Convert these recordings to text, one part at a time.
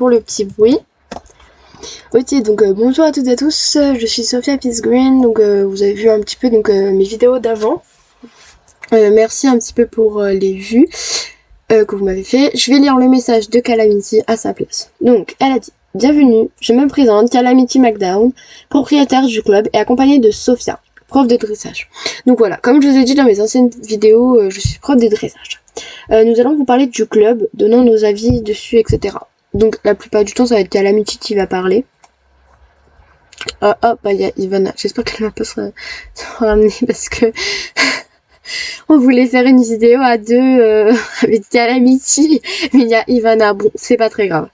pour le petit bruit. Ok, donc bonjour à toutes et à tous, je suis Sophia Peacegreen, donc vous avez vu un petit peu mes vidéos d'avant. Merci un petit peu pour les vues que vous m'avez fait. Je vais lire le message de Calamity à sa place. Donc, elle a dit: bienvenue, je me présente, Calamity McDown, propriétaire du club et accompagnée de Sophia, prof de dressage. Donc voilà, comme je vous ai dit dans mes anciennes vidéos, je suis prof de dressage. Nous allons vous parler du club, donnant nos avis dessus, etc. Donc la plupart du temps, ça va être Calamity qui va parler. Bah il y a Ivana. J'espère qu'elle va pas se ramener parce que on voulait faire une vidéo à deux avec Calamity, mais il y a Ivana. Bon, c'est pas très grave.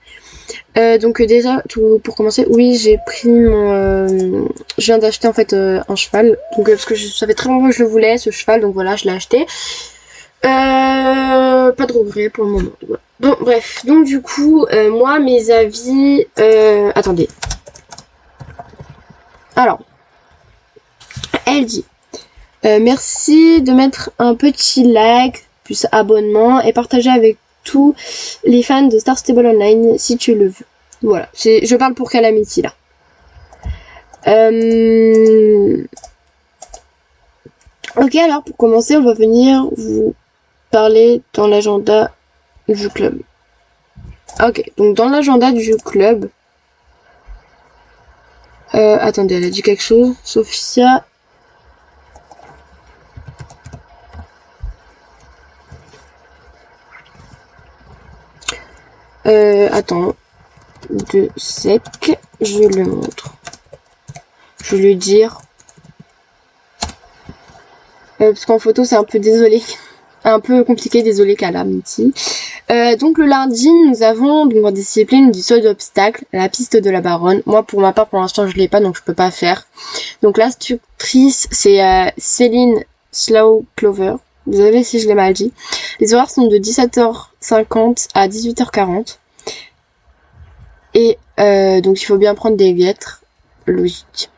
Donc déjà, tout pour commencer, oui, j'ai pris mon... je viens d'acheter en fait un cheval. Donc parce que ça fait très longtemps que je le voulais, ce cheval, donc voilà, je l'ai acheté. Pas de regret pour le moment. Voilà. Bon, bref. Donc du coup, moi, mes avis... attendez. Alors, elle dit merci de mettre un petit like, plus abonnement et partager avec tous les fans de Star Stable Online si tu le veux. Voilà, je parle pour Calamity là. Ok, alors pour commencer, on va venir vous parler dans l'agenda du club. Ok, donc dans l'agenda du club... attendez, elle a dit quelque chose, Sophia. Attends, 2 sec, je le montre. Je vais lui dire. Parce qu'en photo, c'est un peu désolé. Un peu compliqué, désolé Calamity. Donc le lundi, nous avons donc en discipline du saut d'obstacle, la piste de la Baronne. Moi, pour ma part, pour l'instant, je l'ai pas, donc je peux pas faire. Donc l'instructrice, c'est Céline Slow Clover. Désolée si je l'ai mal dit. Les horaires sont de 17h50 à 18h40. Et donc il faut bien prendre des guêtres. Logique.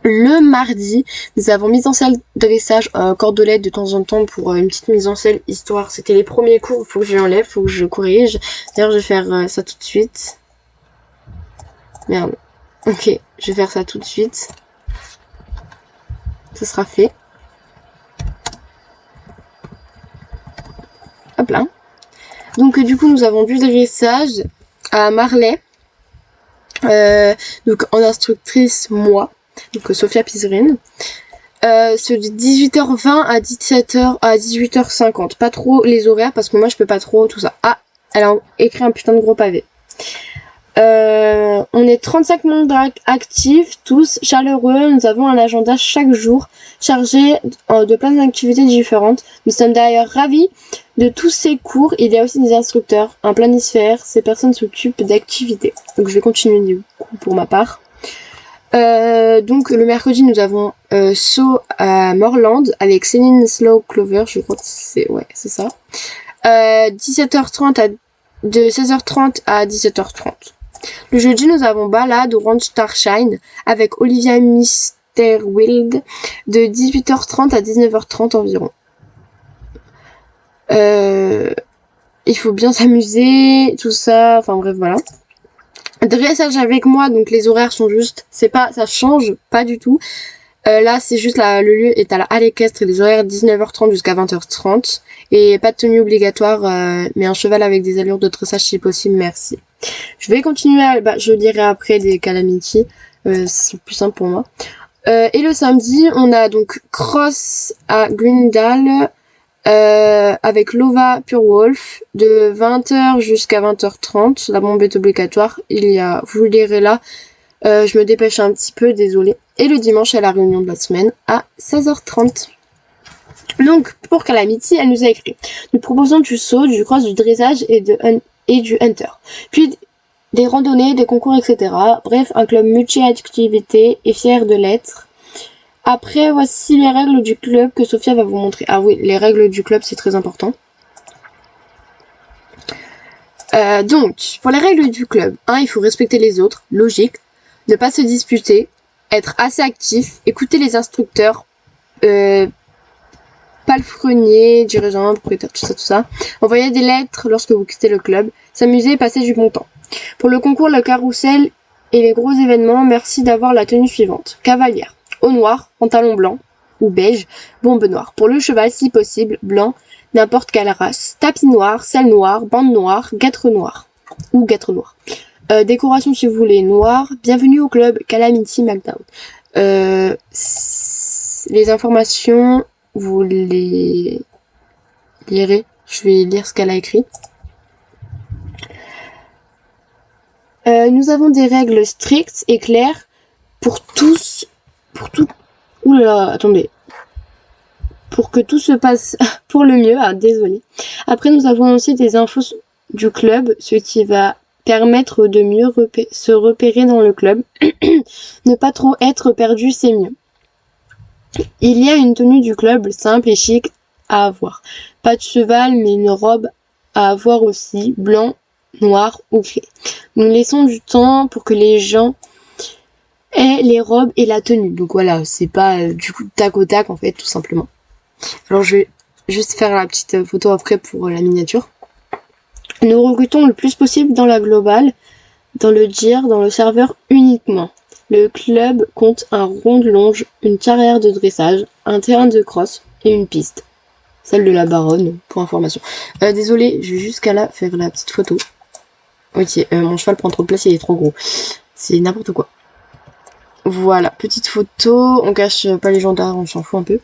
Le mardi, nous avons mise en selle dressage cordelette de temps en temps pour une petite mise en selle, histoire, c'était les premiers cours, faut que je l'enlève, faut que je corrige. D'ailleurs, je vais faire ça tout de suite. Merde. Ok, je vais faire ça tout de suite. Ça sera fait. Hop là. Donc du coup, nous avons du dressage à Marley. Donc en instructrice, moi. Donc Sophia Peacegreen. C'est de 18h20 à 17h à 18h50. Pas trop les horaires parce que moi je peux pas trop tout ça. Ah, elle a écrit un putain de gros pavé. On est 35 membres actifs, tous chaleureux. Nous avons un agenda chaque jour chargé de plein d'activités différentes. Nous sommes d'ailleurs ravis de tous ces cours. Il y a aussi des instructeurs, un planisphère. Ces personnes s'occupent d'activités. Donc je vais continuer du coup pour ma part. Donc le mercredi nous avons saut à Morland avec Céline Slow Clover, je crois que c'est ça. 17h30 de 16h30 à 17h30. Le jeudi nous avons balade au Ranch Starshine avec Olivia Misterwild de 18h30 à 19h30 environ. Il faut bien s'amuser, tout ça, enfin bref voilà. Dressage avec moi, donc les horaires sont juste, ça change pas du tout. Là c'est juste le lieu est à la halle équestre et les horaires 19h30 jusqu'à 20h30 et pas de tenue obligatoire, mais un cheval avec des allures de dressage si possible, merci. Je vais continuer, je lirai après des Calamity, c'est plus simple pour moi. Et le samedi on a donc cross à Grindal. Avec Lova Pure Wolf de 20h jusqu'à 20h30. La bombe est obligatoire. Vous lirez là. Je me dépêche un petit peu, désolée. Et le dimanche, à la réunion de la semaine, à 16h30. Donc, pour Calamity, elle nous a écrit: nous proposons du saut, du cross, du dressage et du hunter. Puis, des randonnées, des concours, etc. Bref, un club multi-activité et fier de l'être. Après, voici les règles du club que Sophia va vous montrer. Ah oui, les règles du club, c'est très important. Donc, pour les règles du club, il faut respecter les autres, logique, ne pas se disputer, être assez actif, écouter les instructeurs, palefrenier, dirigeant, propriétaire, tout ça. Envoyer des lettres lorsque vous quittez le club, s'amuser et passer du bon temps. Pour le concours, le carrousel et les gros événements, merci d'avoir la tenue suivante. Cavalière, haut noir, pantalon blanc ou beige, bombe noire. Pour le cheval, si possible, blanc, n'importe quelle race. Tapis noir, selle noire, bande noire, guêtre noir ou guêtre noir. Décoration si vous voulez, noir. Bienvenue au club Calamity Smackdown. Les informations, vous les lirez. Je vais lire ce qu'elle a écrit. Nous avons des règles strictes et claires pour tous, oula, attendez. Pour que tout se passe pour le mieux. Ah, désolé. Après, nous avons aussi des infos du club, ce qui va permettre de mieux se repérer dans le club. Ne pas trop être perdu, c'est mieux. Il y a une tenue du club simple et chic à avoir. Pas de cheval, mais une robe à avoir aussi, blanc, noir ou gris. Nous laissons du temps pour que les gens aient les robes et la tenue. Donc voilà, c'est pas du coup tac au tac en fait, tout simplement. Alors je vais juste faire la petite photo après pour la miniature. Nous recrutons le plus possible dans la globale, dans le GIR, dans le serveur uniquement. Le club compte un rond de longe, une carrière de dressage, un terrain de crosse et une piste. Celle de la baronne, pour information. Désolé, je vais jusqu'à là faire la petite photo. Ok, mon cheval prend trop de place, il est trop gros. C'est n'importe quoi. Voilà, petite photo. On cache pas les gendarmes, on s'en fout un peu.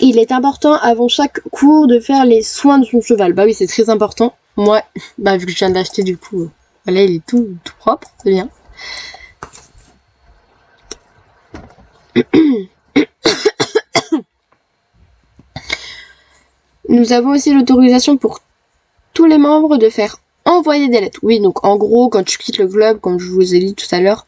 Il est important avant chaque cours de faire les soins de son cheval. Bah oui, c'est très important. Moi, vu que je viens de l'acheter du coup, là il est tout propre, c'est bien. Nous avons aussi l'autorisation pour tous les membres de faire envoyer des lettres. Oui, donc en gros, quand tu quittes le club, comme je vous ai lu tout à l'heure,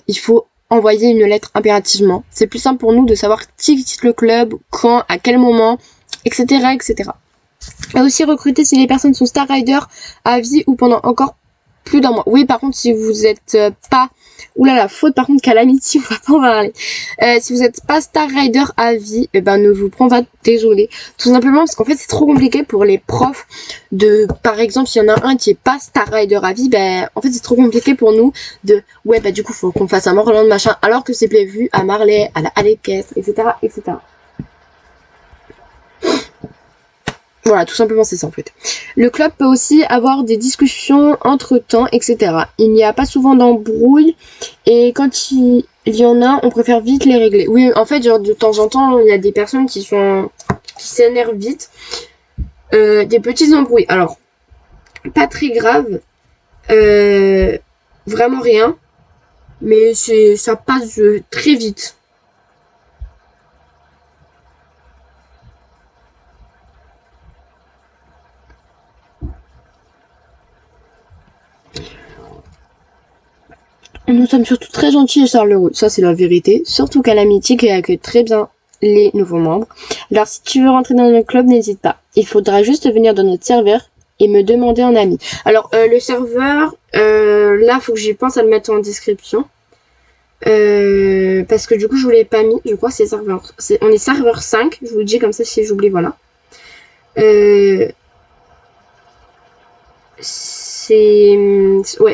il faut envoyer une lettre impérativement. C'est plus simple pour nous de savoir qui quitte le club, quand, à quel moment, etc., etc. Et aussi recruter si les personnes sont Star Rider à vie ou pendant encore plus d'un mois. Oui, par contre, si vous êtes pas... Oula, la faute par contre Calamity, on va pas en parler. Si vous êtes pas Star Rider à vie, ne vous prends pas, désolé. Tout simplement parce qu'en fait, c'est trop compliqué pour les profs de... Par exemple, s'il y en a un qui est pas Star Rider à vie, en fait, c'est trop compliqué pour nous de... Ouais, du coup, faut qu'on fasse un Morland machin, alors que c'est prévu à Marley, à la Alekes, etc., etc. Voilà, tout simplement c'est ça en fait. Le club peut aussi avoir des discussions entre temps, etc. Il n'y a pas souvent d'embrouilles et quand il y en a, on préfère vite les régler. Oui, en fait, genre de temps en temps, il y a des personnes qui s'énervent vite. Des petits embrouilles. Alors, pas très grave, vraiment rien, mais ça passe très vite. Nous sommes surtout très gentils et chaleureux, ça c'est la vérité, surtout Calamity qui accueille très bien les nouveaux membres. Alors si tu veux rentrer dans notre club, n'hésite pas. Il faudra juste venir dans notre serveur et me demander en ami. Alors le serveur, là faut que j'y pense à le mettre en description. Parce que du coup je vous l'ai pas mis, je crois que on est serveur 5, je vous le dis comme ça si j'oublie, voilà. Ouais,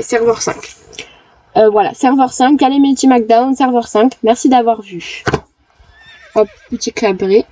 serveur 5. Voilà, serveur 5, Calamity Smackdown, serveur 5. Merci d'avoir vu. Hop, petit clabré.